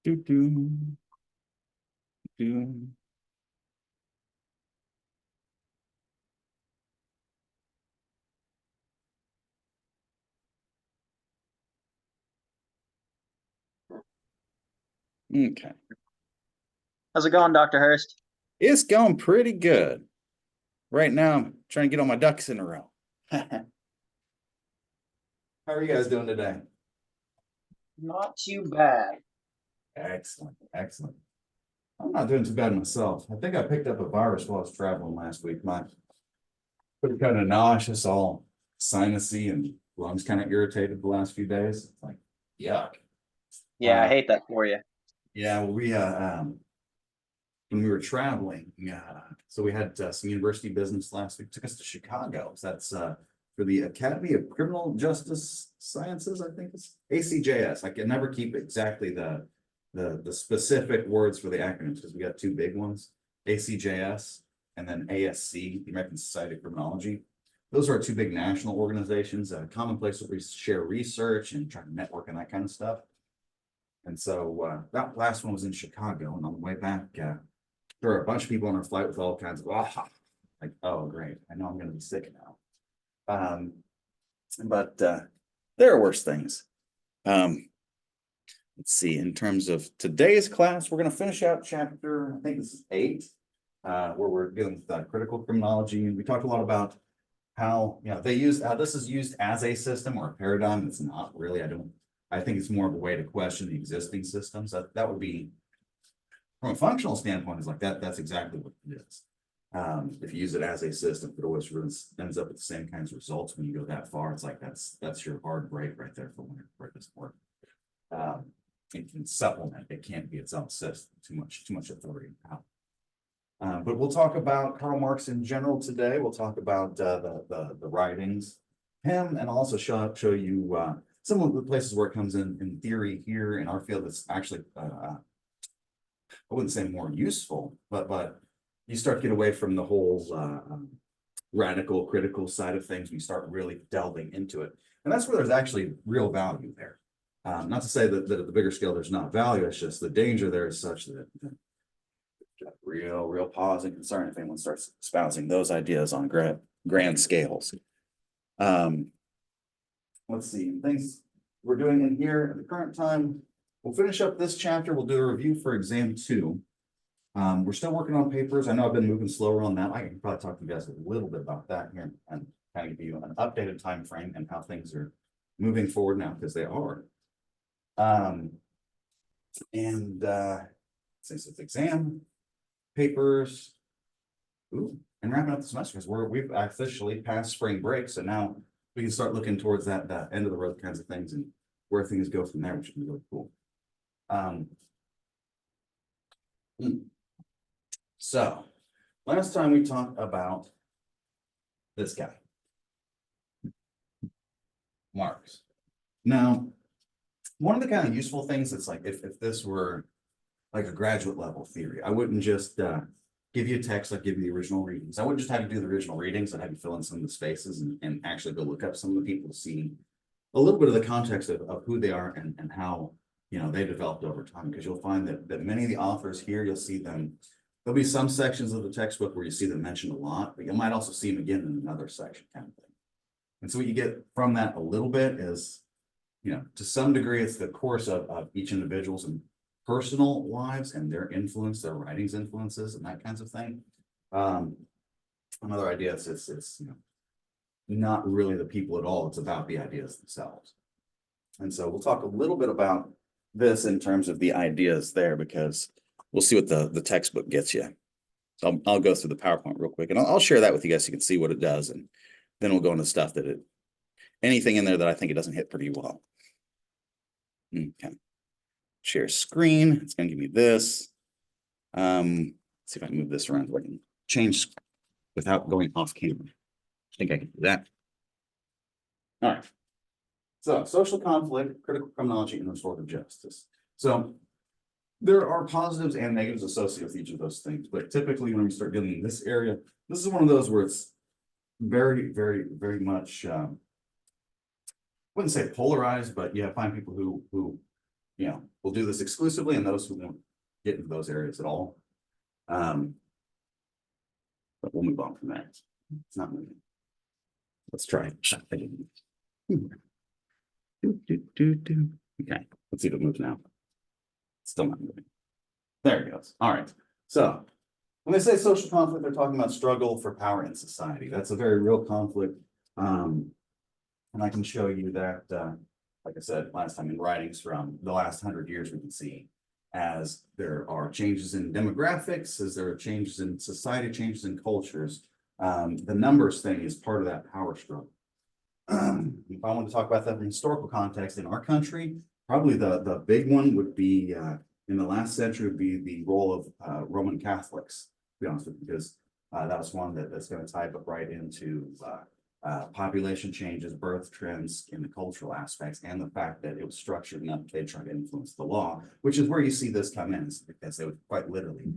Do, do, do. Okay. How's it going, Dr. Hurst? It's going pretty good. Right now, I'm trying to get all my ducks in a row. How are you guys doing today? Not too bad. Excellent, excellent. I'm not doing too bad myself. I think I picked up a virus while I was traveling last week. My pretty kind of nauseous, all sinusy, and lungs kind of irritated the last few days. It's like, yuck. Yeah, I hate that for you. Yeah, well, when we were traveling, so we had some university business last week. Took us to Chicago. So that's for the Academy of Criminal Justice Sciences. I think it's ACJS. I can never keep exactly the specific words for the acronyms because we got two big ones: ACJS and then ASC, the American Society of Criminology. Those are our two big national organizations, a common place where we share research and try to network and that kind of stuff. And so that last one was in Chicago, and on the way back, there were a bunch of people on our flight with all kinds of like, oh great, I know I'm going to be sick now. But there are worse things. Let's see. In terms of today's class, we're going to finish out chapter, I think this is 8, where we're dealing with critical criminology, and we talked a lot about how they use how this is used as a system or a paradigm. It's not really. I think it's more of a way to question the existing systems. That would be, from a functional standpoint, is like that. That's exactly what it is. If you use it as a system, it always ends up with the same kinds of results when you go that far. It's like that's your hard break right there for when it doesn't work. It can supplement. It can't be its own system. Too much authority and power. But we'll talk about Karl Marx in general today. We'll talk about the writings, him, and also show you some of the places where it comes in theory here in our field. That's actually I wouldn't say more useful, but you start to get away from the whole radical critical side of things. You start really delving into it, and that's where there's actually real value there. Not to say that at the bigger scale there's not value. It's just the danger there is such that real pause and concern if anyone starts espousing those ideas on grand scales. Let's see, things we're doing in here at the current time. We'll finish up this chapter. We'll do a review for exam 2. We're still working on papers. I know I've been moving slower on that. I can probably talk to you guys a little bit about that here and kind of give you an updated time frame and how things are moving forward now, because they are. Since it's exam papers, and wrapping up the semester, because we've officially passed spring break, so now we can start looking towards that end of the road kinds of things and where things go from there, which would be really cool. So last time we talked about this guy, Marx. Now, one of the kind of useful things that's like, if this were like a graduate level theory, I wouldn't just give you a text, I'd give you the original readings. I wouldn't just have you do the original readings. I'd have you fill in some of the spaces and actually go look up some of the people to see a little bit of the context of who they are and how they developed over time. Because you'll find that many of the authors here, you'll see them. There'll be some sections of the textbook where you see them mentioned a lot, but you might also see them again in another section kind of thing. And so what you get from that a little bit is, to some degree, it's the course of each individual's and personal lives and their influence, their writings influences, and that kinds of thing. Another idea is it's not really the people at all. It's about the ideas themselves. And so we'll talk a little bit about this in terms of the ideas there, because we'll see what the textbook gets you. So I'll go through the PowerPoint real quick, and I'll share that with you guys so you can see what it does, and then we'll go into stuff anything in there that I think it doesn't hit pretty well. Okay. Share screen. It's going to give me this. Let's see if I can move this around so I can change without going off camera. I think I can do that. All right. So social conflict, critical criminology, and restorative justice. So there are positives and negatives associated with each of those things, but typically when we start dealing in this area, this is one of those where it's very, very, very much, I wouldn't say polarized, but find people who we'll do this exclusively, and those who won't get into those areas at all. But we'll move on from that. It's not moving. Let's try it. Okay, let's see if it moves now. It's still not moving. There it goes. All right. So when they say social conflict, they're talking about struggle for power in society. That's a very real conflict. And I can show you that, like I said last time, in writings from the last 100 years, we can see as there are changes in demographics, as there are changes in society, changes in cultures. The numbers thing is part of that power struggle. If I want to talk about that from historical context in our country, probably the big one would be in the last century would be the role of Roman Catholics, to be honest with you, because that was one that's going to type up right into population changes, birth trends in the cultural aspects, and the fact that it was structured enough they try to influence the law, which is where you see this come in, because they would quite literally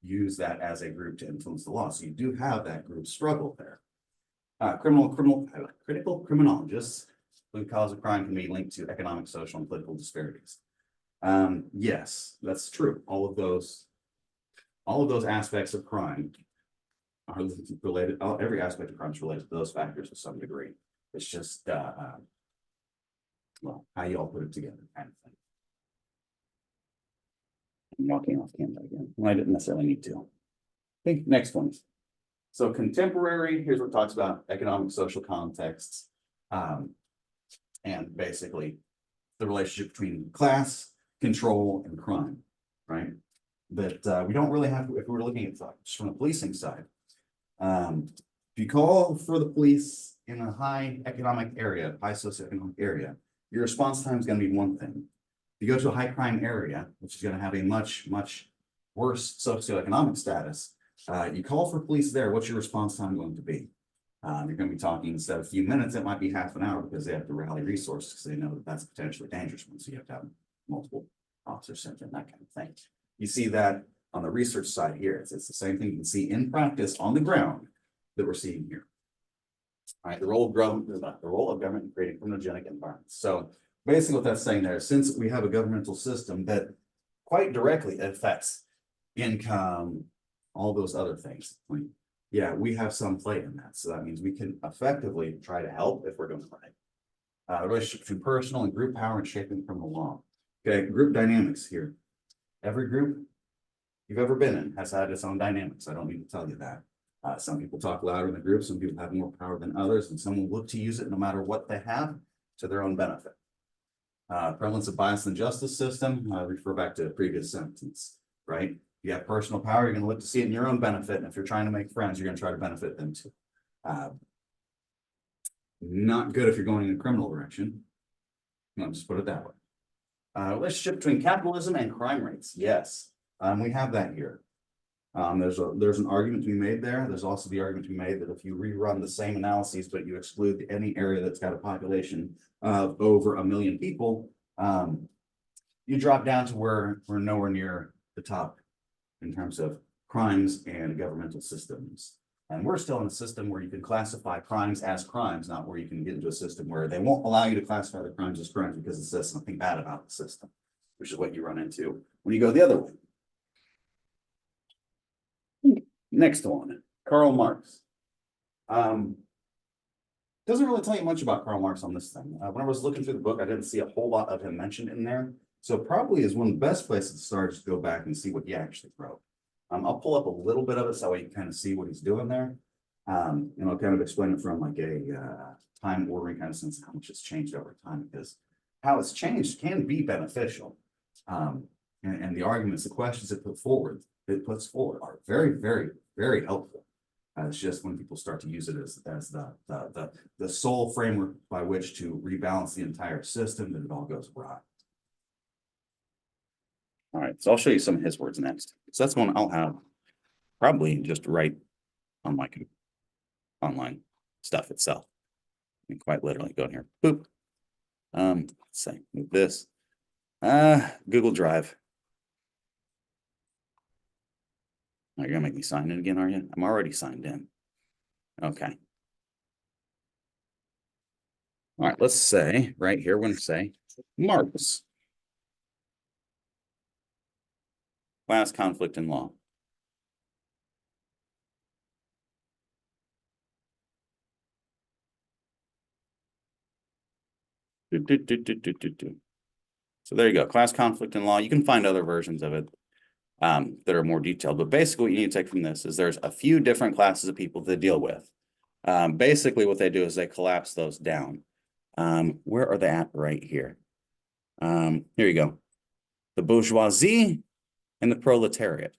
use that as a group to influence the law. So you do have that group struggle there. Critical criminologists believe cause of crime can be linked to economic, social, and political disparities. Yes, that's true. All of those aspects of crime are related. Every aspect of crime is related to those factors to some degree. It's just well, how you all put it together, kind of thing. I'm walking off camera again. Well, I didn't necessarily need to. Okay, next one. So contemporary, here's what it talks about economic, social contexts, and basically the relationship between class, control, and crime, right? That we don't really have, if we're looking at just from the policing side. If you call for the police in a high economic area, high socioeconomic area, your response time is going to be one thing. If you go to a high crime area, which is going to have a much, much worse socioeconomic status, you call for police there, what's your response time going to be? You're going to be talking, instead of a few minutes, it might be half an hour, because they have to rally resources, because they know that that's a potentially dangerous one. So you have to have multiple officers sent in, that kind of thing. You see that on the research side here. It's the same thing you can see in practice on the ground that we're seeing here. All right, the role of government in creating criminogenic environments. So basically what that's saying there is, since we have a governmental system that quite directly affects income, all those other things, yeah, we have some play in that. So that means we can effectively try to help if we're doing it right. The relationship between personal and group power and shaping criminal law. Okay, group dynamics here. Every group you've ever been in has had its own dynamics. I don't need to tell you that. Some people talk louder in the group, some people have more power than others, and some will look to use it no matter what they have to their own benefit. Prevalence of bias in the justice system, refer back to the previous sentence, right? You have personal power, you're going to look to see it in your own benefit. And if you're trying to make friends, you're going to try to benefit them too. Not good if you're going in a criminal direction. Let's just put it that way. Relationship between capitalism and crime rates. Yes, we have that here. There's an argument to be made there. There's also the argument to be made that if you rerun the same analyses, but you exclude any area that's got a population of over 1 million people, you drop down to where we're nowhere near the top in terms of crimes and governmental systems. And we're still in a system where you can classify crimes as crimes, not where you can get into a system where they won't allow you to classify the crimes as crimes because it says something bad about the system, which is what you run into when you go the other way. Next one, Karl Marx. Doesn't really tell you much about Karl Marx on this thing. When I was looking through the book, I didn't see a whole lot of him mentioned in there. So probably is one of the best places to start is to go back and see what he actually wrote. I'll pull up a little bit of it so you can kind of see what he's doing there. And I'll kind of explain it from like a time ordering kind of sense, how much it's changed over time, because how it's changed can be beneficial. And the arguments, the questions it puts forward are very, very, very helpful. It's just when people start to use it as the sole framework by which to rebalance the entire system, that it all goes awry. All right, so I'll show you some of his words next. So that's one I'll have probably just right on my online stuff itself. I mean, quite literally go in here, boop. Let's say move this. Google Drive. You're gonna make me sign in again, are you? I'm already signed in. Okay. All right, let's say right here, we're gonna say Marx. class conflict in law. So there you go, class conflict in law. You can find other versions of it that are more detailed, but basically what you need to take from this is there's a few different classes of people to deal with. Basically what they do is they collapse those down. Where are they at right here? Here you go. The bourgeoisie and the proletariat.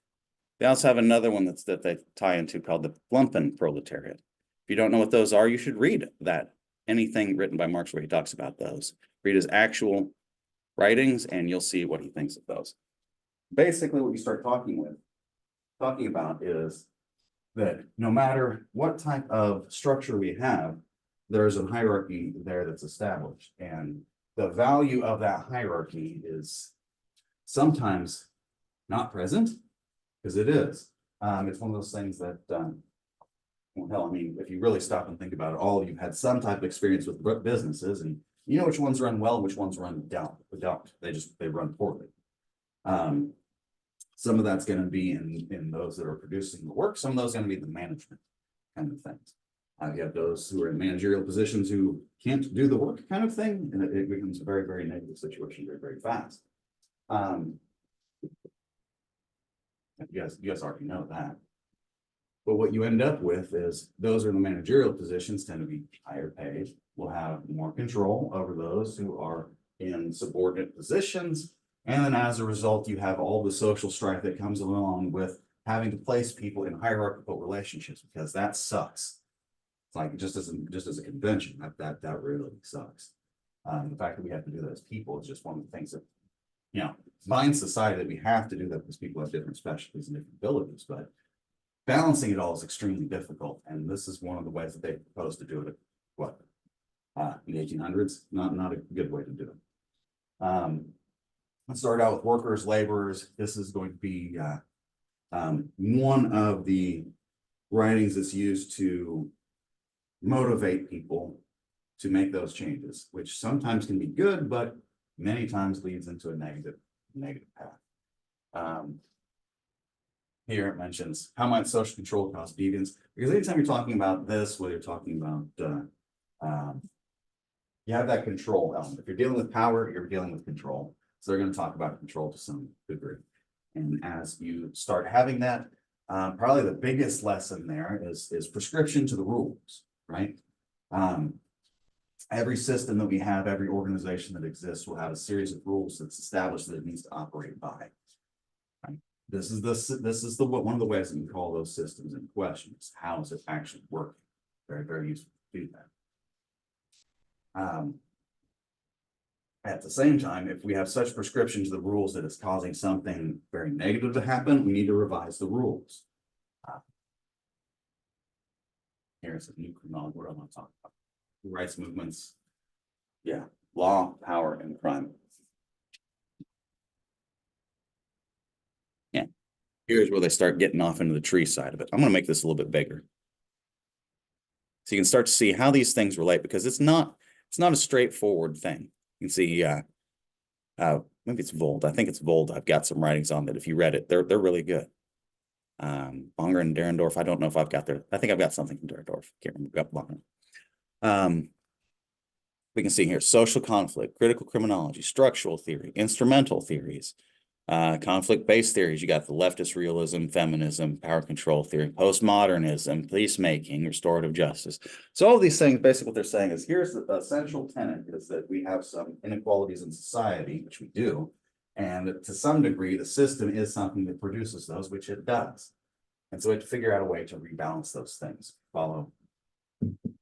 They also have another one that they tie into called the lumpen proletariat. If you don't know what those are, you should read that. Anything written by Marx where he talks about those. Read his actual writings and you'll see what he thinks of those. Basically what you start talking about is that no matter what type of structure we have, there's a hierarchy there that's established. And the value of that hierarchy is sometimes not present, because it is. It's one of those things that, well, hell, I mean, if you really stop and think about it, all of you had some type of experience with businesses, and you know which ones run well, which ones run down. They run poorly. Some of that's going to be in those that are producing the work. Some of those are going to be the management kind of things. You have those who are in managerial positions who can't do the work kind of thing, and it becomes a very, very negative situation very, very fast. You guys already know that. But what you end up with is those are in the managerial positions tend to be higher paid, will have more control over those who are in subordinate positions. And then as a result, you have all the social strife that comes along with having to place people in hierarchical relationships, because that sucks. It's like just as a convention, that really sucks. The fact that we have to do that as people is just one of the things that, you know, binds society, that we have to do that because people have different specialties and different abilities, but balancing it all is extremely difficult. And this is one of the ways that they propose to do it. What? In the 1800s, not a good way to do it. Let's start out with workers, laborers. This is going to be one of the writings that's used to motivate people to make those changes, which sometimes can be good, but many times leads into a negative path. Here it mentions how might social control cause deviance, because anytime you're talking about this, whether you're talking about you have that control element. If you're dealing with power, you're dealing with control. So they're going to talk about control to some degree. And as you start having that, probably the biggest lesson there is prescription to the rules, right? Every system that we have, every organization that exists will have a series of rules that's established that it needs to operate by. Right? This is one of the ways that you can call those systems in question. Is how is it actually working? Very, very useful to do that. At the same time, if we have such prescription to the rules that it's causing something very negative to happen, we need to revise the rules. Here's a new criminology. What I want to talk about. Rights movements. Yeah, law, power, and crime. Yeah, here's where they start getting off into the tree side of it. I'm going to make this a little bit bigger, so you can start to see how these things relate, because it's not a straightforward thing. You can see, maybe it's Vold. I think it's Vold. I've got some writings on that. If you read it, they're really good. Bonger and Derendorf. I don't know if I've got their. I think I've got something from Derendorf. Can't remember. Bonger. We can see here social conflict, critical criminology, structural theory, instrumental theories, conflict-based theories. You got the leftist realism, feminism, power control theory, postmodernism, peacemaking, restorative justice. So all of these things, basically what they're saying is here's the essential tenet is that we have some inequalities in society, which we do. And to some degree, the system is something that produces those, which it does. And so we have to figure out a way to rebalance those things, follow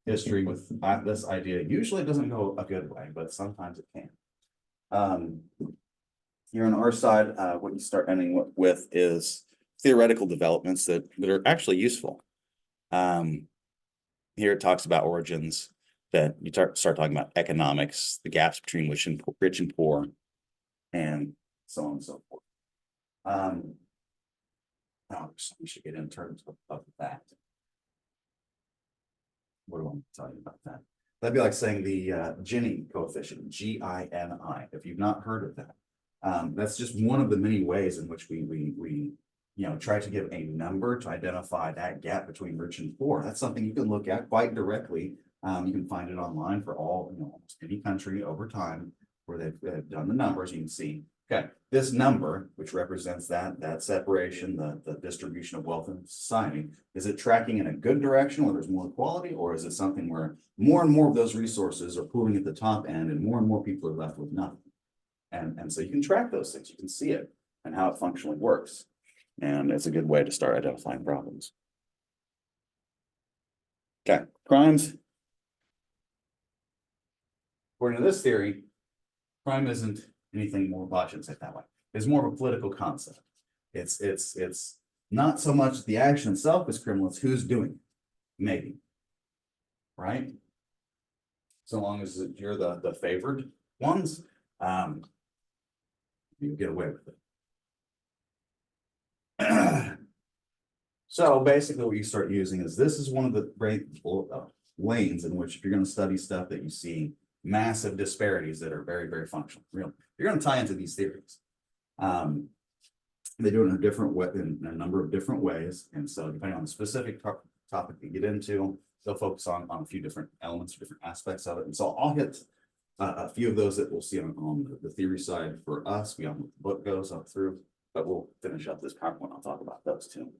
history with this idea. Usually it doesn't go a good way, but sometimes it can. Here on our side, what you start ending with is theoretical developments that are actually useful. Here it talks about origins, that you start talking about economics, the gaps between rich and poor, and so on and so forth. We should get in terms of that. What do I want to tell you about that? That'd be like saying the Gini coefficient, Gini. If you've not heard of that, That's just one of the many ways in which we try to give a number to identify that gap between rich and poor. That's something you can look at quite directly. You can find it online for all, almost any country over time where they've done the numbers. You can see, okay, this number, which represents that separation, the distribution of wealth in society, is it tracking in a good direction where there's more equality, or is it something where more and more of those resources are pooling at the top end and more people are left with nothing? And so you can track those things, you can see it and how it functionally works. And it's a good way to start identifying problems. Okay, crimes. According to this theory, crime isn't anything more, well, I shouldn't say it that way. It's more of a political concept. It's not so much the action itself is criminal, it's who's doing it, maybe. Right? So long as you're the favored ones, you get away with it. So basically what you start using is, this is one of the great lanes in which, if you're going to study stuff that you see massive disparities that are very, very functional, real, you're going to tie into these theories. They do it in a different way, in a number of different ways. And so depending on the specific topic you get into, they'll focus on a few different elements or different aspects of it. And so I'll hit a few of those that we'll see on the theory side for us, beyond what the book goes up through, but we'll finish up this PowerPoint. I'll talk about those too.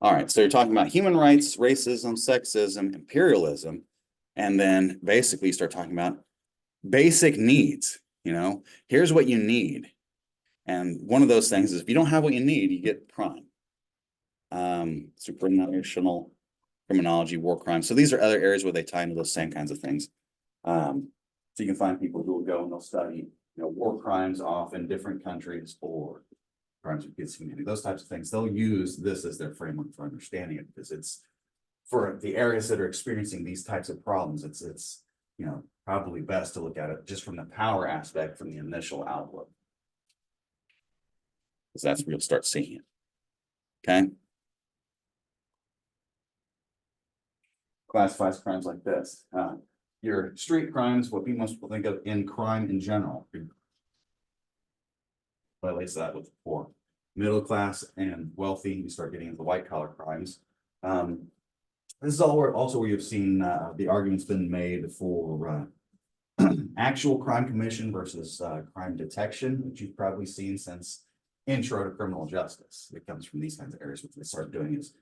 All right, so you're talking about human rights, racism, sexism, imperialism, and then basically you start talking about basic needs. Here's what you need. And one of those things is, if you don't have what you need, you get crime. Supranational criminology, war crimes. So these are other areas where they tie into those same kinds of things. So you can find people who will go and they'll study, war crimes off in different countries, or crimes against humanity, those types of things. They'll use this as their framework for understanding it, because it's for the areas that are experiencing these types of problems. It's probably best to look at it just from the power aspect, from the initial outlook, because that's where you'll start seeing it. Okay. Classifies crimes like this. Your street crimes, what most people think of in crime in general, violates that with the poor. Middle class and wealthy, you start getting into white collar crimes. This is also where you've seen the argument's been made for actual crime commission versus crime detection, which you've probably seen since intro to criminal justice. It comes from these kinds of areas. What they start doing is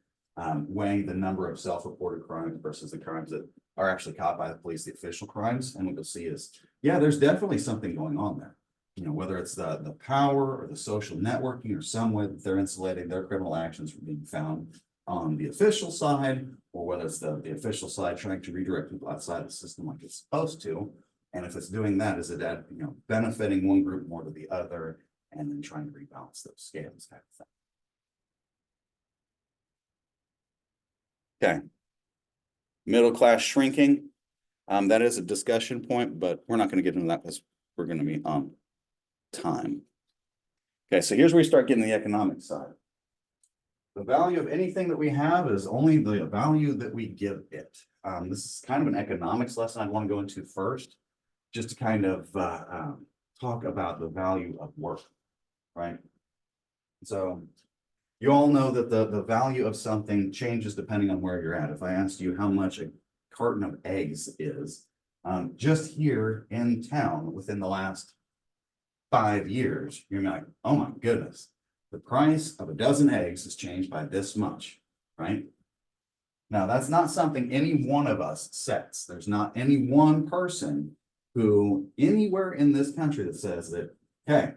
weighing the number of self-reported crimes versus the crimes that are actually caught by the police, the official crimes. And what you'll see is, yeah, there's definitely something going on there. Whether it's the power or the social networking or some way that they're insulating their criminal actions from being found on the official side, or whether it's the official side trying to redirect people outside the system like it's supposed to. And if it's doing that, is it benefiting one group more than the other, and then trying to rebalance those scales type of thing. Okay. Middle class shrinking. That is a discussion point, but we're not going to get into that because we're going to be on time. Okay, so here's where we start getting the economic side. The value of anything that we have is only the value that we give it. This is kind of an economics lesson I want to go into first, just to kind of talk about the value of work, right? So you all know that the value of something changes depending on where you're at. If I asked you how much a carton of eggs is, just here in town within the last 5 years, you're like, oh my goodness, the price of a dozen eggs has changed by this much, right? Now, that's not something any one of us sets. There's not any one person who anywhere in this country that says that, hey,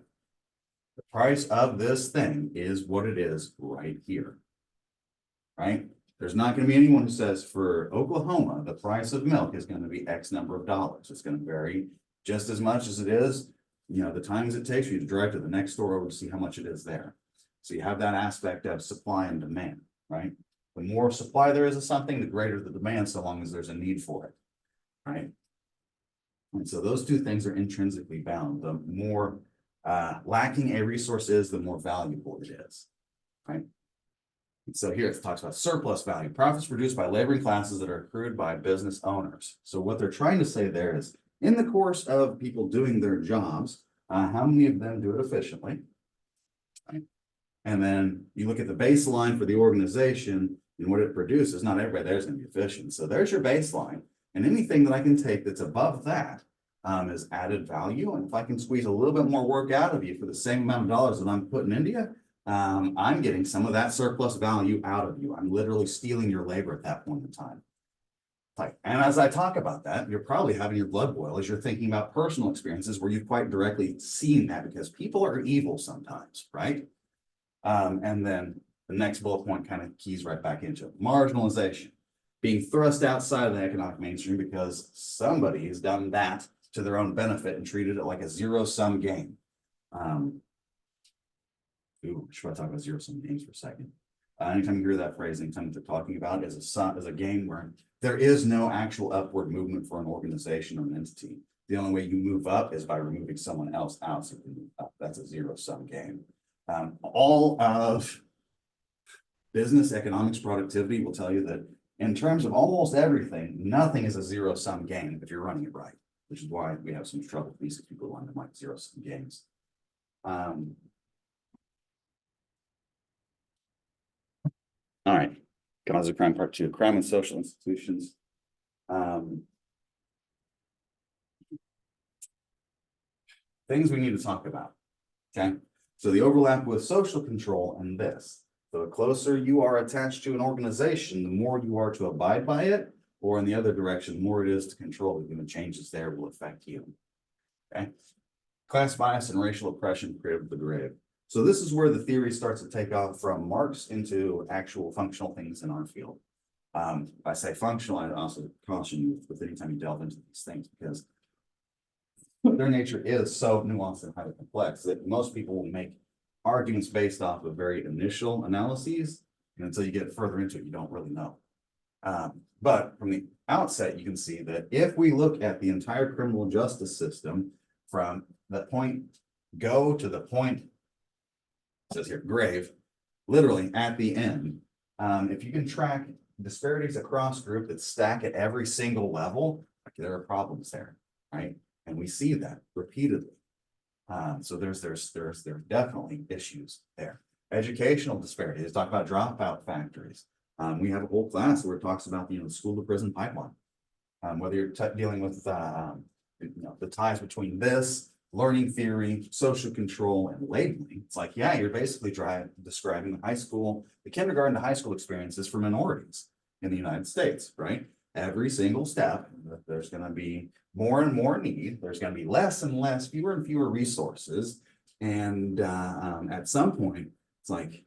the price of this thing is what it is right here, right? There's not going to be anyone who says for Oklahoma, the price of milk is going to be X number of dollars. It's going to vary just as much as it is, the times it takes for you to drive to the next store over to see how much it is there. So you have that aspect of supply and demand, right? The more supply there is of something, the greater the demand, so long as there's a need for it, right? And so those two things are intrinsically bound. The more lacking a resource is, the more valuable it is, right? And so here it talks about surplus value, profits produced by laboring classes that are accrued by business owners. So what they're trying to say there is, in the course of people doing their jobs, How many of them do it efficiently? Right? And then you look at the baseline for the organization and what it produces. Not everybody there is going to be efficient. So there's your baseline. And anything that I can take that's above that is added value. And if I can squeeze a little bit more work out of you for the same amount of dollars that I'm putting into you, I'm getting some of that surplus value out of you. I'm literally stealing your labor at that point in time. Like, and as I talk about that, you're probably having your blood boil as you're thinking about personal experiences where you've quite directly seen that, because people are evil sometimes, right? And then the next bullet point kind of keys right back into it. Marginalization, being thrust outside of the economic mainstream because somebody has done that to their own benefit and treated it like a zero-sum game. Should I talk about zero-sum games for a second? Anytime you hear that phrase, anytime they're talking about it as a game where there is no actual upward movement for an organization or an entity. The only way you move up is by removing someone else out. So you move up. That's a zero-sum game. All of business, economics, productivity will tell you that in terms of almost everything, nothing is a zero-sum game if you're running it right, which is why we have so much trouble with these people running like zero-sum games. All right, cause of crime part 2, crime and social institutions. Things we need to talk about, okay? So the overlap with social control and this. So the closer you are attached to an organization, the more you are to abide by it, or in the other direction, the more it is to control it, and the changes there will affect you, okay? Class bias and racial oppression created the grave. So this is where the theory starts to take off from Marx into actual functional things in our field. If I say functional, I also caution you with anytime you delve into these things, because their nature is so nuanced and highly complex that most people will make arguments based off of very initial analyses. And until you get further into it, you don't really know. But from the outset, you can see that if we look at the entire criminal justice system from the point go to the point, it says here, grave, literally at the end, if you can track disparities across group that stack at every single level, like there are problems there, right? And we see that repeatedly. So there's definitely issues there. Educational disparities, talk about dropout factories. We have a whole class where it talks about, the school to prison pipeline. Whether you're dealing with the ties between this, learning theory, social control, and labeling. It's like, yeah, you're basically describing the kindergarten to high school experiences for minorities in the United States, right? Every single step, there's going to be more and more need. There's going to be less and less, fewer and fewer resources. And at some point, it's like,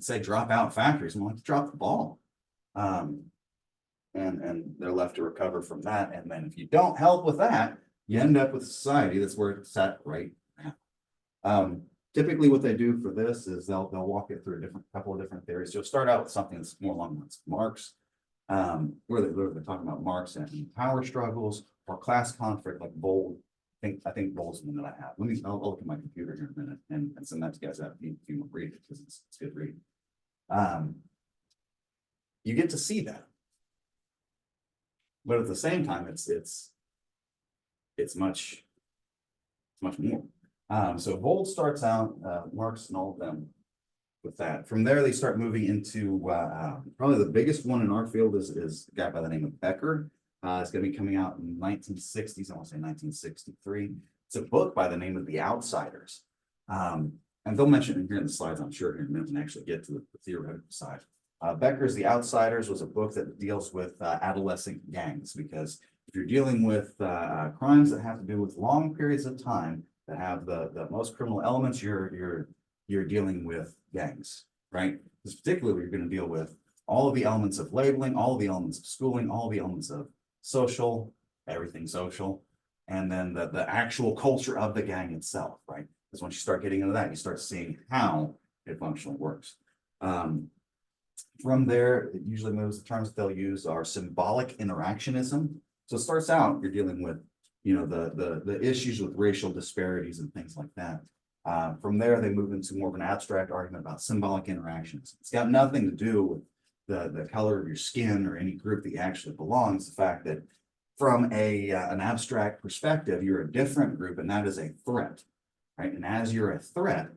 say drop out factories, I'm like, drop the ball. And they're left to recover from that. And then if you don't help with that, you end up with a society that's where it's at right now. Typically what they do for this is they'll walk it through a couple of different theories. You'll start out with something that's more along the lines of Marx, where they're talking about Marx and power struggles or class conflict, like Bold. I think Bold's the one that I have. I'll look at my computer here in a minute and send that to you guys out if you want to read it, because it's good read. You get to see that. But at the same time, it's much more. So Bold starts out, Marx and all of them with that. From there, they start moving into probably the biggest one in our field is a guy by the name of Becker. It's going to be coming out in 1960s. I want to say 1963. It's a book by the name of The Outsiders. And they'll mention it here in the slides, I'm sure, here in a minute, and actually get to the theoretical side. Becker's The Outsiders was a book that deals with adolescent gangs, because if you're dealing with crimes that have to do with long periods of time that have the most criminal elements, you're dealing with gangs, right? Because particularly you're going to deal with all of the elements of labeling, all of the elements of schooling, all of the elements of social, everything social, and then the actual culture of the gang itself, right? Because once you start getting into that, you start seeing how it functionally works. From there, it usually moves, the terms that they'll use are symbolic interactionism. So it starts out, you're dealing with, the issues with racial disparities and things like that. From there, they move into more of an abstract argument about symbolic interactions. It's got nothing to do with the color of your skin or any group that you actually belong. It's the fact that from an abstract perspective, you're a different group, and that is a threat, right? And as you're a threat,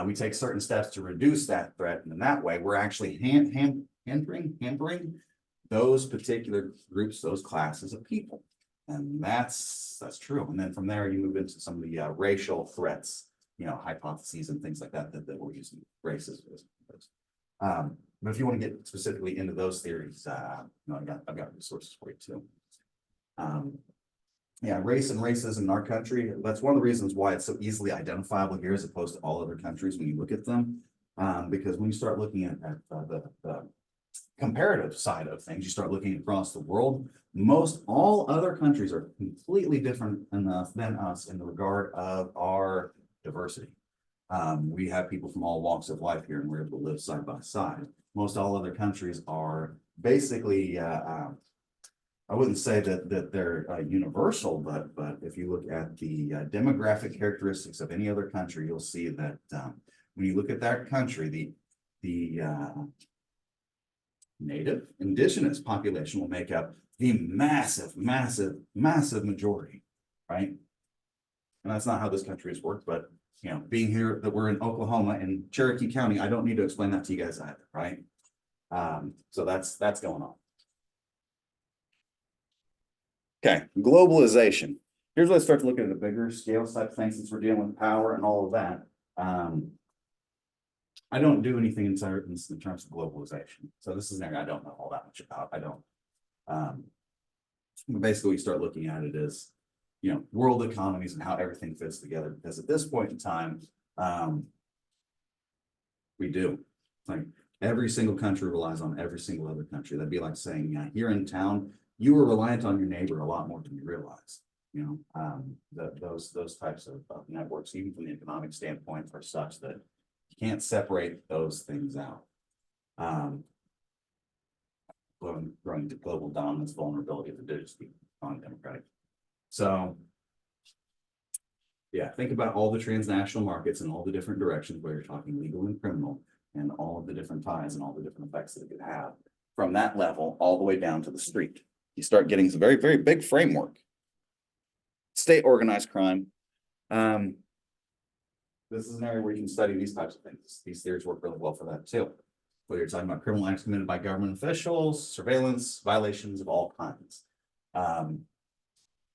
we take certain steps to reduce that threat, and in that way, we're actually hampering those particular groups, those classes of people, and that's true. And then from there, you move into some of the racial threats, hypotheses and things like that that we're using races. But if you want to get specifically into those theories, I've got resources for you too. Yeah, race and racism in our country, that's one of the reasons why it's so easily identifiable here as opposed to all other countries when you look at them. Because when you start looking at the comparative side of things, you start looking across the world, most all other countries are completely different enough than us in the regard of our diversity. We have people from all walks of life here, and we're able to live side by side. Most all other countries are basically I wouldn't say that they're universal, but if you look at the demographic characteristics of any other country, you'll see that when you look at that country, the native indigenous population will make up the massive majority, right? And that's not how this country has worked, but being here that we're in Oklahoma and Cherokee County, I don't need to explain that to you guys either, right? So that's going on. Okay, globalization. Here's where I start to look at a bigger scale type thing, since we're dealing with power and all of that. I don't do anything in terms of globalization. So this is an area I don't know all that much about. I don't. Basically, we start looking at it as, world economies and how everything fits together. Because at this point in time, we do. Like every single country relies on every single other country. That'd be like saying, here in town, you are reliant on your neighbor a lot more than you realize. Those types of networks, even from the economic standpoint, are such that you can't separate those things out. Growing to global dominance, vulnerability of the digital non-democratic. So, yeah, think about all the transnational markets and all the different directions where you're talking legal and criminal, and all of the different ties and all the different effects that it could have from that level all the way down to the street. You start getting some very, very big framework. State organized crime. This is an area where you can study these types of things. These theories work really well for that too. Whether you're talking about criminal acts committed by government officials, surveillance, violations of all kinds.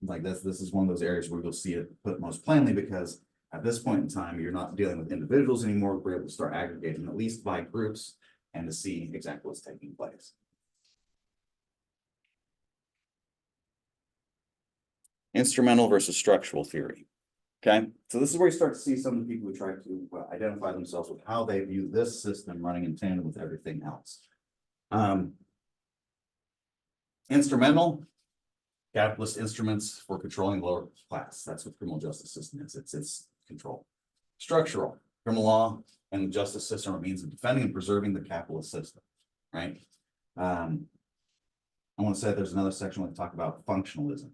Like this is one of those areas where you'll see it put most plainly, because at this point in time, you're not dealing with individuals anymore. We're able to start aggregating at least by groups and to see exactly what's taking place. Instrumental versus structural theory. Okay, so this is where you start to see some of the people who try to identify themselves with how they view this system running in tandem with everything else. Instrumental, capitalist instruments for controlling the lower class. That's what the criminal justice system is. It's control. Structural, criminal law and the justice system are means of defending and preserving the capitalist system, right? I want to say there's another section where we talk about functionalism.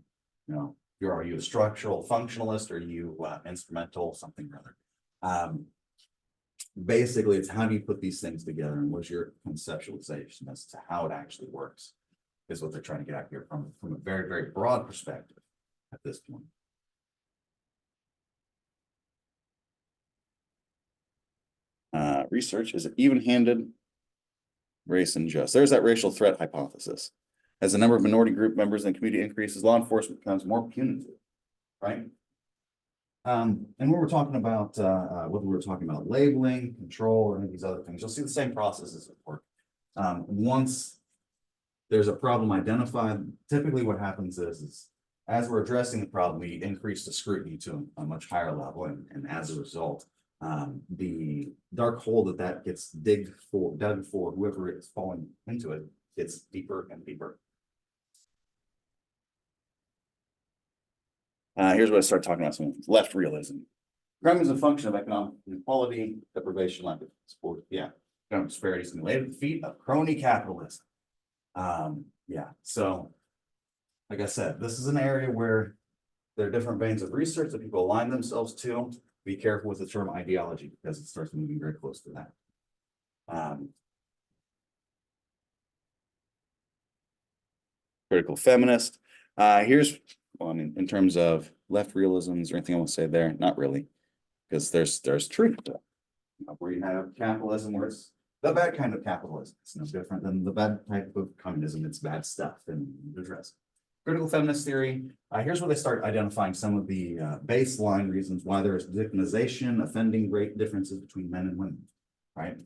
Are you a structural functionalist, or are you instrumental, something or other? Basically, it's how do you put these things together, and what's your conceptualization as to how it actually works, is what they're trying to get at here from a very, very broad perspective at this point. Research is even-handed, race and just. There's that racial threat hypothesis. As the number of minority group members in the community increases, law enforcement becomes more punitive, right? And when we're talking about whether we're talking about labeling, control, or any of these other things, you'll see the same processes at work. Once there's a problem identified, typically what happens is as we're addressing the problem, we increase the scrutiny to a much higher level, and as a result, the dark hole that gets dug for whoever is falling into it gets deeper and deeper. Here's what I start talking about: some left realism. Crime is a function of economic inequality, deprivation, lack of support. Yeah, economic disparities and laid at the feet of crony capitalism. Yeah, so like I said, this is an area where there are different veins of research that people align themselves to. Be careful with the term ideology, because it starts moving very close to that. Critical feminist. Here's one in terms of left realisms or anything I want to say there. Not really, because there's truth to it. Where you have capitalism, where it's the bad kind of capitalism. It's no different than the bad type of communism. It's bad stuff and address. Critical feminist theory. Here's where they start identifying some of the baseline reasons why there is victimization, offending rate differences between men and women. Right.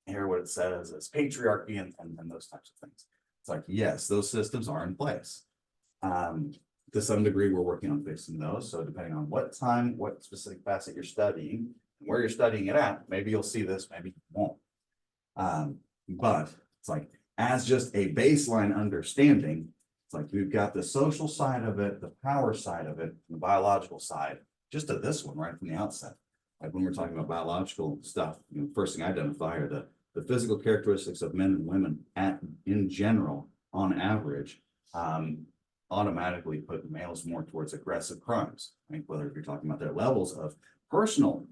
Here, what it says is patriarchy and those types of things. It's like, yes, those systems are in place. To some degree, we're working on fixing those. So depending on what time, what specific facet you're studying, where you're studying it at, maybe you'll see this, maybe you won't. But it's like, as just a baseline understanding, it's like we've got the social side of it, the power side of it, the biological side, just to this one right from the outset. Like when we're talking about biological stuff, first thing I identify are the physical characteristics of men and women in general, on average, automatically put males more towards aggressive crimes. Right? Whether you're talking about their levels of personal,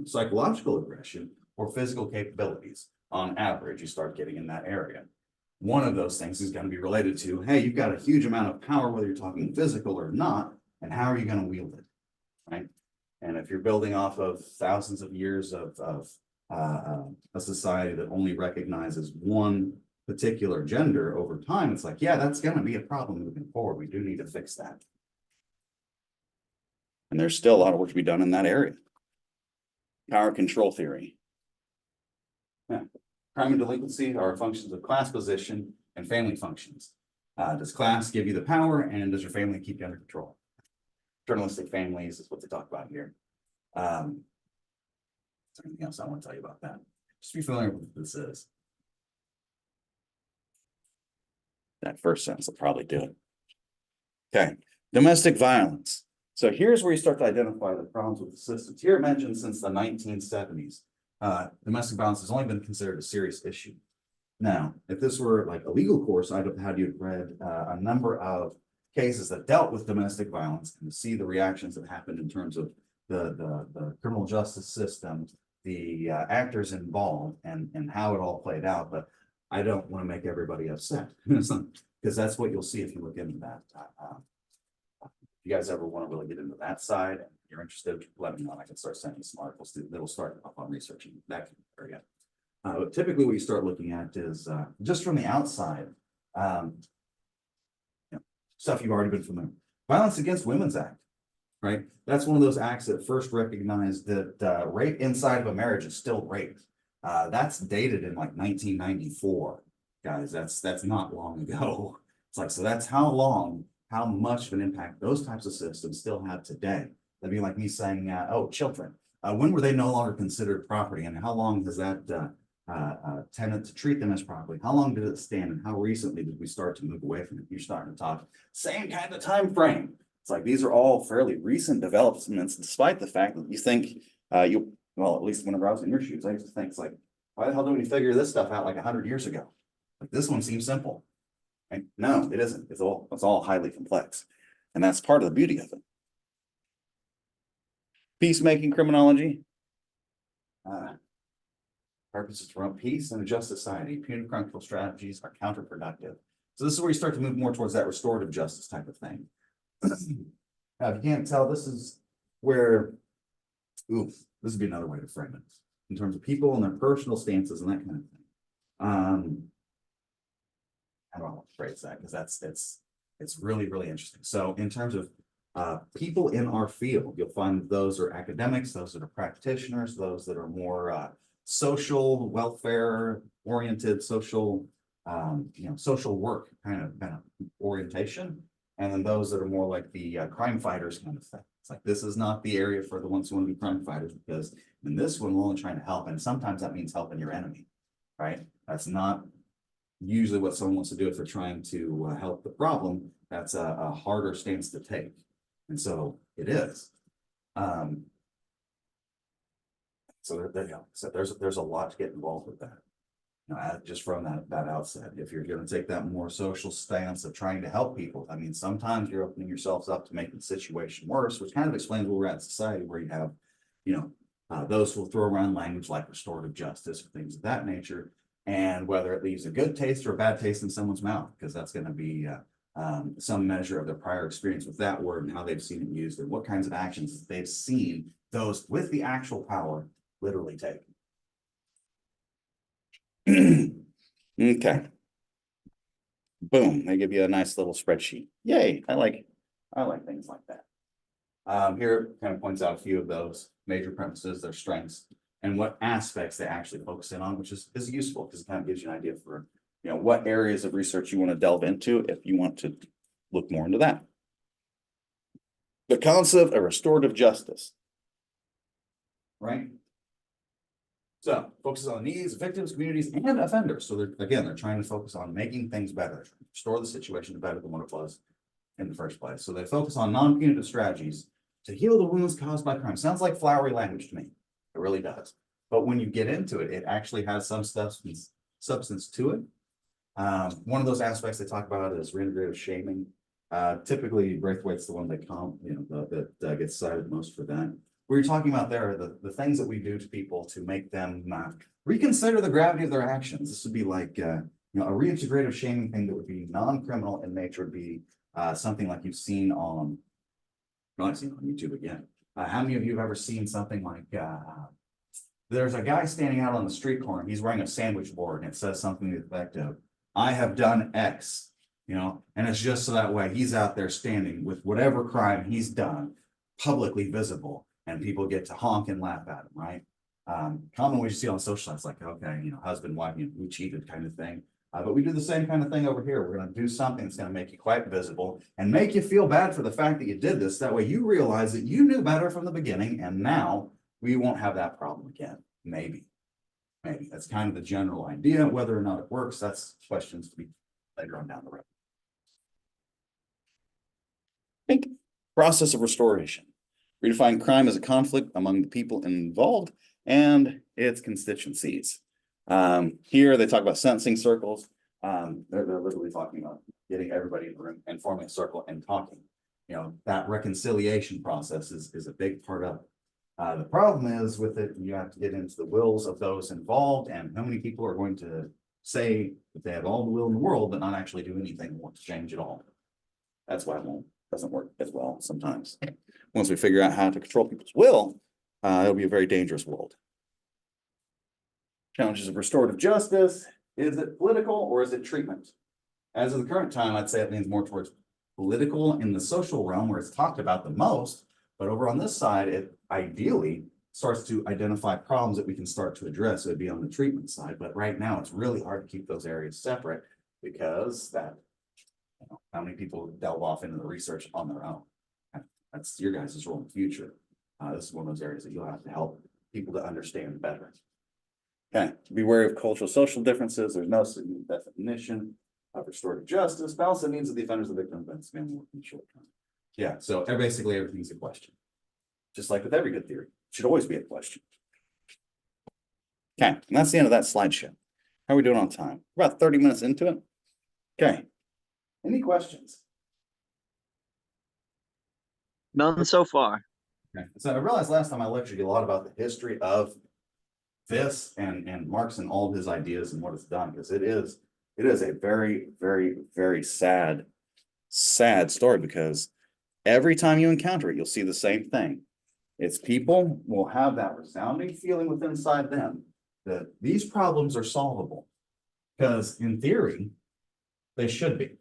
psychological aggression or physical capabilities, on average, you start getting in that area. One of those things is going to be related to, hey, you've got a huge amount of power, whether you're talking physical or not, and how are you going to wield it, right? And if you're building off of thousands of years of a society that only recognizes one particular gender over time, it's like, yeah, that's going to be a problem moving forward. We do need to fix that. And there's still a lot of work to be done in that area. Power control theory. Yeah. Crime and delinquency are functions of class position and family functions. Does class give you the power, and does your family keep you under control? Journalistic families is what they talk about here. Is there anything else I want to tell you about that? Just be familiar with what this is. That first sentence will probably do it. Okay, domestic violence. So here's where you start to identify the problems with the systems. Here it mentioned since the 1970s. Domestic violence has only been considered a serious issue. Now, if this were like a legal course, I'd have had you read a number of cases that dealt with domestic violence and to see the reactions that happened in terms of the criminal justice system, the actors involved, and how it all played out. But I don't want to make everybody upset because that's what you'll see if you look into that. If you guys ever want to really get into that side and you're interested, let me know. I can start sending some articles that'll start up on researching that area. But typically what you start looking at is just from the outside, stuff you've already been familiar with. Violence Against Women's Act, right? That's one of those acts that first recognized that rape inside of a marriage is still rape. That's dated in like 1994, guys. That's not long ago. It's like, so that's how much of an impact those types of systems still have today. That'd be like me saying, oh, children, when were they no longer considered property, and how long has that tenant to treat them as property? How long did it stand, and how recently did we start to move away from it? You're starting to talk same kind of time frame. It's like these are all fairly recent developments, despite the fact that you think well, at least whenever I was in your shoes, I used to think it's like, why the hell don't we figure this stuff out like 100 years ago? Like this one seems simple. Right? No, it isn't. It's all highly complex, and that's part of the beauty of it. Peacemaking criminology. Purposes to promote peace and a just society. Punitive criminal strategies are counterproductive. So this is where you start to move more towards that restorative justice type of thing. If you can't tell, this is where, this would be another way to frame it in terms of people and their personal stances and that kind of thing. I don't want to phrase that because it's really, really interesting. So in terms of people in our field, you'll find those are academics, those that are practitioners, those that are more social welfare oriented, social social work kind of orientation, and then those that are more like the crime fighters kind of thing. It's like, this is not the area for the ones who want to be crime fighters, because in this one we're only trying to help, and sometimes that means helping your enemy, right? That's not usually what someone wants to do if they're trying to help the problem. That's a harder stance to take, and so it is. So there's a lot to get involved with that. Just from that outset, if you're going to take that more social stance of trying to help people, I mean, sometimes you're opening yourselves up to making the situation worse, which kind of explains where we're at in society, where you have, those who will throw around language like restorative justice or things of that nature, and whether it leaves a good taste or a bad taste in someone's mouth, because that's going to be some measure of their prior experience with that word and how they've seen it used and what kinds of actions they've seen those with the actual power literally take. Okay. Boom, they give you a nice little spreadsheet. Yay, I like things like that. Here it kind of points out a few of those major premises, their strengths, and what aspects they actually focus in on, which is useful because it kind of gives you an idea for, you know, what areas of research you want to delve into if you want to look more into that. The concept of restorative justice. Right? So focuses on the needs of victims, communities, and offenders. So they're trying to focus on making things better, restore the situation better than what it was in the first place. So they focus on non-punitive strategies to heal the wounds caused by crime. Sounds like flowery language to me. It really does. But when you get into it, it actually has some substance to it. One of those aspects they talk about is reintegrative shaming. Typically, Braithwaite's the one that gets cited most for that. What you're talking about there are the things that we do to people to make them reconsider the gravity of their actions. This would be like a reintegrative shaming thing that would be non-criminal in nature, would be something like you've seen on, well, I've seen on YouTube again. How many of you have ever seen something like there's a guy standing out on the street corner, he's wearing a sandwich board and it says something to the effect of, I have done X, and it's just so that way he's out there standing with whatever crime he's done publicly visible and people get to honk and laugh at him, right? Common ways you see on social sites, like, okay, husband, wife, who cheated kind of thing. But we do the same kind of thing over here. We're going to do something that's going to make you quite visible and make you feel bad for the fact that you did this. That way you realize that you knew better from the beginning and now we won't have that problem again. Maybe that's kind of the general idea. Whether or not it works, that's questions to be later on down the road. Think process of restoration. Redefine crime as a conflict among the people involved and its constituencies. Here they talk about sentencing circles. They're literally talking about getting everybody in the room and forming a circle and talking. That reconciliation process is a big part of it. The problem is with it, you have to get into the wills of those involved, and how many people are going to say that they have all the will in the world, but not actually do anything and want to change it all. That's why it doesn't work as well sometimes. Once we figure out how to control people's will, it'll be a very dangerous world. Challenges of restorative justice. Is it political or is it treatment? As of the current time, I'd say it leans more towards political in the social realm where it's talked about the most. But over on this side, it ideally starts to identify problems that we can start to address. It would be on the treatment side. But right now, it's really hard to keep those areas separate because how many people delve off into the research on their own? That's your guys' role in the future. This is one of those areas that you'll have to help people to understand better. Okay, be wary of cultural social differences. There's no definition of restorative justice. Balance the needs of the offenders, the victims, and family in the short term. Yeah, so basically everything's a question. Just like with every good theory, it should always be a question. Okay, and that's the end of that slideshow. How are we doing on time? We're about 30 minutes into it. Okay, any questions? None so far. Okay, so I realized last time I lectured you a lot about the history of this and Marx and all of his ideas and what it's done, because it is a very, very, very sad story, because every time you encounter it, you'll see the same thing. It's people will have that resounding feeling within inside them that these problems are solvable, because in theory, they should be.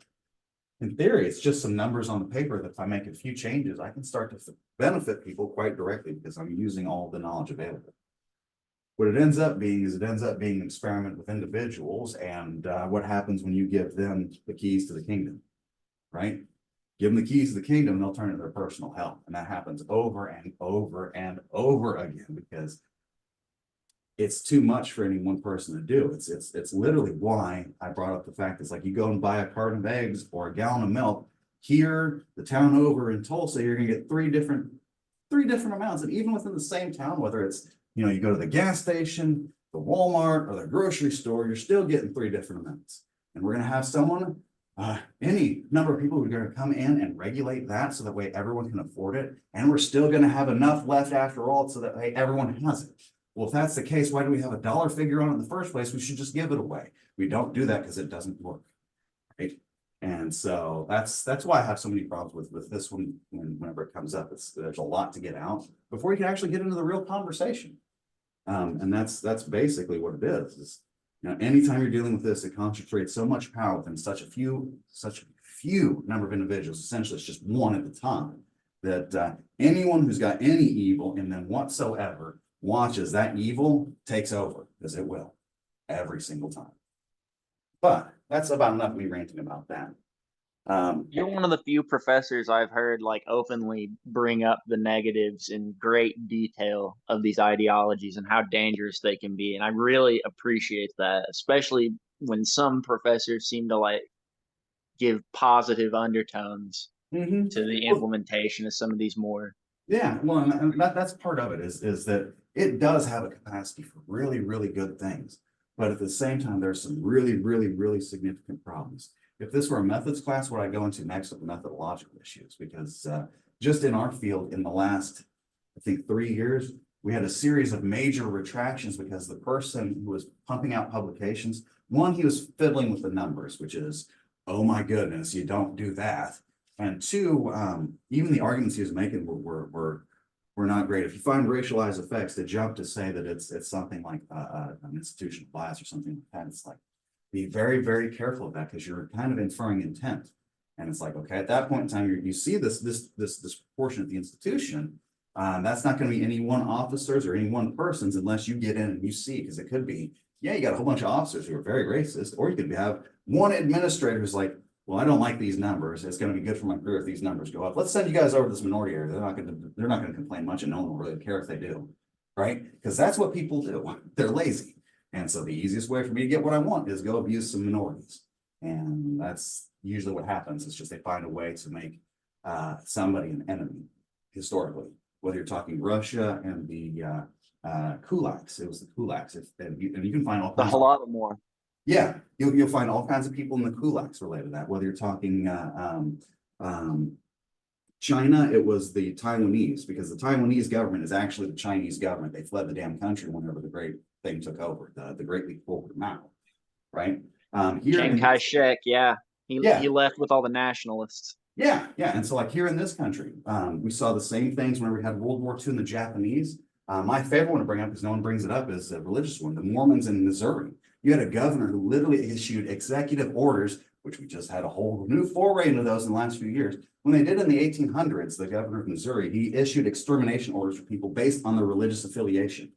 In theory, it's just some numbers on the paper that if I make a few changes, I can start to benefit people quite directly because I'm using all the knowledge available. What it ends up being is an experiment with individuals, and what happens when you give them the keys to the kingdom, right? Give them the keys to the kingdom, they'll turn it to their personal hell. And that happens over and over and over again because it's too much for any one person to do. It's literally why I brought up the fact it's like you go and buy a carton of eggs or a gallon of milk. Here, the town over in Tulsa, you're gonna get three different amounts. And even within the same town, whether it's you go to the gas station, the Walmart, or the grocery store, you're still getting three different amounts. And we're gonna have someone, any number of people who are going to come in and regulate that so that way everyone can afford it. And we're still going to have enough left after all so that way everyone has it. Well, if that's the case, why do we have a dollar figure on it in the first place? We should just give it away. We don't do that because it doesn't work. Right? And so that's why I have so many problems with this one whenever it comes up. There's a lot to get out before you can actually get into the real conversation. And that's basically what it is, you know, anytime you're dealing with this, it concentrates so much power within such a few number of individuals. Essentially, it's just one at a time. That anyone who's got any evil in them whatsoever watches that evil takes over, because it will every single time. But that's about enough of me ranting about that. You're one of the few professors I've heard like openly bring up the negatives in great detail of these ideologies and how dangerous they can be. And I really appreciate that, especially when some professors seem to like give positive undertones to the Well, implementation of some of these more. yeah, well, and that's part of it is that it does have a capacity for really, really good things. But at the same time, there's some really, really, really significant problems. If this were a methods class, what I go into next are the methodological issues, because just in our field, in the last, I think, 3 years, we had a series of major retractions because the person who was pumping out publications, one, he was fiddling with the numbers, which is, oh my goodness, you don't do that. And two, even the arguments he was making were not great. If you find racialized effects, to jump to say that it's something like an institutional bias or something like that, it's like, be very, very careful of that, because you're kind of inferring intent. And it's like, okay, at that point in time, you see this portion of the institution. That's not going to be any one officer's or any one person's unless you get in and you see, because it could be, yeah, you got a whole bunch of officers who are very racist, or you could have one administrator who's like, well, I don't like these numbers. It's going to be good for my career if these numbers go up. Let's send you guys over to this minority area. They're not going to complain much, and no one will really care if they do, right? Because that's what people do. They're lazy. And so the easiest way for me to get what I want is go abuse some minorities. And that's usually what happens. It's just they find a way to make somebody an enemy historically, whether you're talking Russia and the kulaks. It was the kulaks. And you can find all The kinds of, Holodomor. yeah, you'll find all kinds of people in the kulaks related to that, whether you're talking China, it was the Taiwanese, because the Taiwanese government is actually the Chinese government. They fled the damn country whenever the Great Thing took over, the Great Leap Forward Mao, right? Here Chiang in, Kai-shek, yeah. He yeah, left with all the nationalists. yeah. And so like here in this country, we saw the same things when we had World War II and the Japanese. My favorite one to bring up, because no one brings it up, is a religious one, the Mormons in Missouri. You had a governor who literally issued executive orders, which we just had a whole new foray into those in the last few years. When they did in the 1800s, the governor of Missouri, he issued extermination orders for people based on their religious affiliation,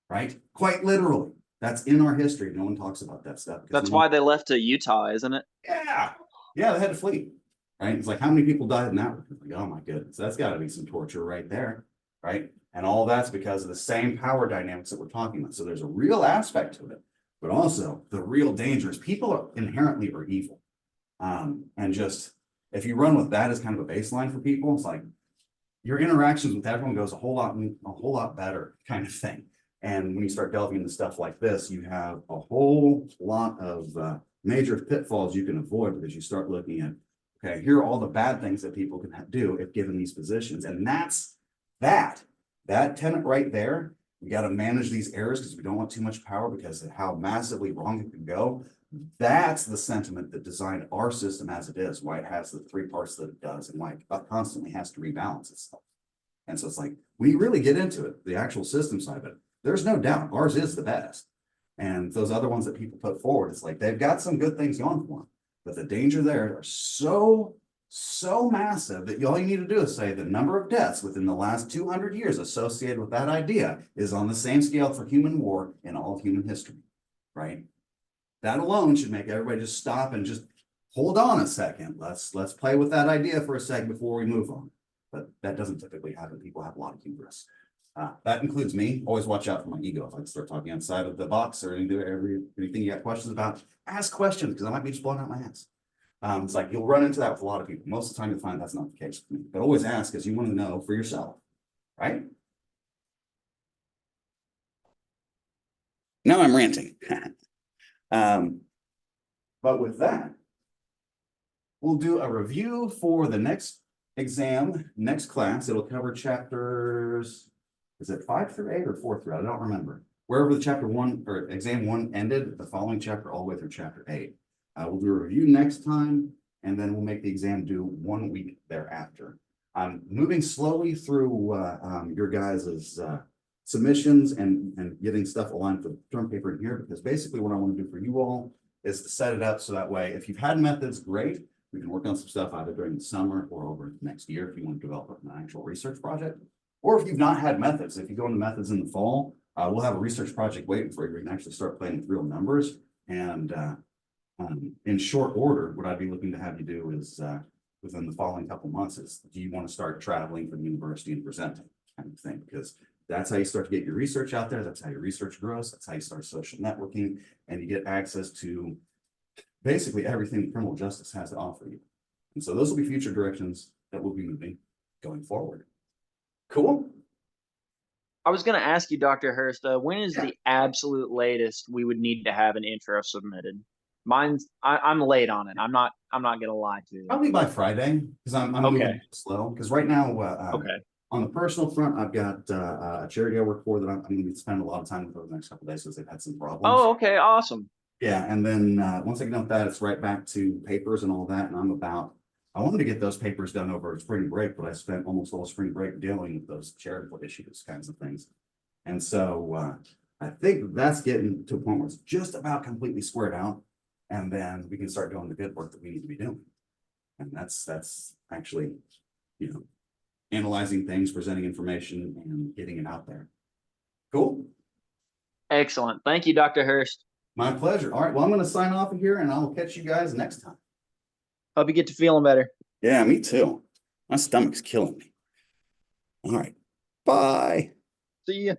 right? Quite literally. That's in our history. No one talks about that stuff. That's why they left to Utah, isn't it? Yeah. Yeah, they had to flee, right? It's like, how many people died in that? Like, oh my goodness, that's got to be some torture right there, right? And all that's because of the same power dynamics that we're talking about. So there's a real aspect to it, but also the real danger is people are inherently are evil. And just, if you run with that as kind of a baseline for people, it's like your interactions with everyone goes a whole lot better kind of thing. And when you start delving into stuff like this, you have a whole lot of major pitfalls you can avoid, because you start looking at, okay, here are all the bad things that people can do if given these positions. And that's that tenet right there. We got to manage these errors because we don't want too much power because of how massively wrong it can go. That's the sentiment that designed our system as it is, why it has the three parts that it does, and why it constantly has to rebalance itself. And so it's like, when you really get into it, the actual system side of it, there's no doubt ours is the best. And those other ones that people put forward, it's like they've got some good things going for them, but the danger there are so massive that all you need to do is say the number of deaths within the last 200 years associated with that idea is on the same scale for human war in all of human history, right? That alone should make everybody just stop and just hold on a second. Let's play with that idea for a second before we move on. But that doesn't typically happen. People have a lot of hubris. That includes me. Always watch out for my ego. If I start talking outside of the box or anything you got questions about, ask questions, because I might be just blowing out my ass. It's like you'll run into that with a lot of people. Most of the time you'll find that's not the case with me. But always ask, because you want to know for yourself, right? Now I'm ranting. But with that, we'll do a review for the next exam, next class. It'll cover chapters, is it 5 through 8 or 4 through 8? I don't remember. Wherever the chapter 1 or exam 1 ended, the following chapter all the way through chapter 8. We'll do a review next time. and then we'll make the exam due 1 week thereafter. I'm moving slowly through your guys's submissions and getting stuff aligned for the term paper in here, because basically what I want to do for you all is to set it up so that way, if you've had methods, great. We can work on some stuff either during the summer or over next year if you want to develop an actual research project. Or if you've not had methods, if you go into methods in the fall, we'll have a research project waiting for you. We can actually start playing with real numbers. And in short order, what I'd be looking to have you do is within the following couple months is, do you want to start traveling for the university and presenting kind of thing? Because that's how you start to get your research out there. That's how your research grows. That's how you start social networking, and you get access to basically everything criminal justice has to offer you. And so those will be future directions that we'll be moving going forward. Cool. I was going to ask you, Dr. Hurst, when is the absolute latest we would need to have an intro submitted? I'm late on it. I'm not gonna lie to you. Probably by Friday, because I'm Okay. moving slow. Because right now, Okay. on the personal front, I've got a charity I work for that I'm going to spend a lot of time with over the next couple of days because they've had some problems. Oh, okay, awesome. Yeah, and then once I get done with that, it's right back to papers and all that. And I wanted to get those papers done over spring break, but I spent almost all spring break dealing with those charitable issues, kinds of things. And so I think that's getting to a point where it's just about completely squared out. And then we can start doing the good work that we need to be doing. And that's actually, analyzing things, presenting information, and getting it out there. Cool. Excellent. Thank you, Dr. Hurst. My pleasure. All right. Well, I'm going to sign off here, and I'll catch you guys next time. Hope you get to feeling better. Yeah, me too. My stomach's killing me. All right. Bye. See ya.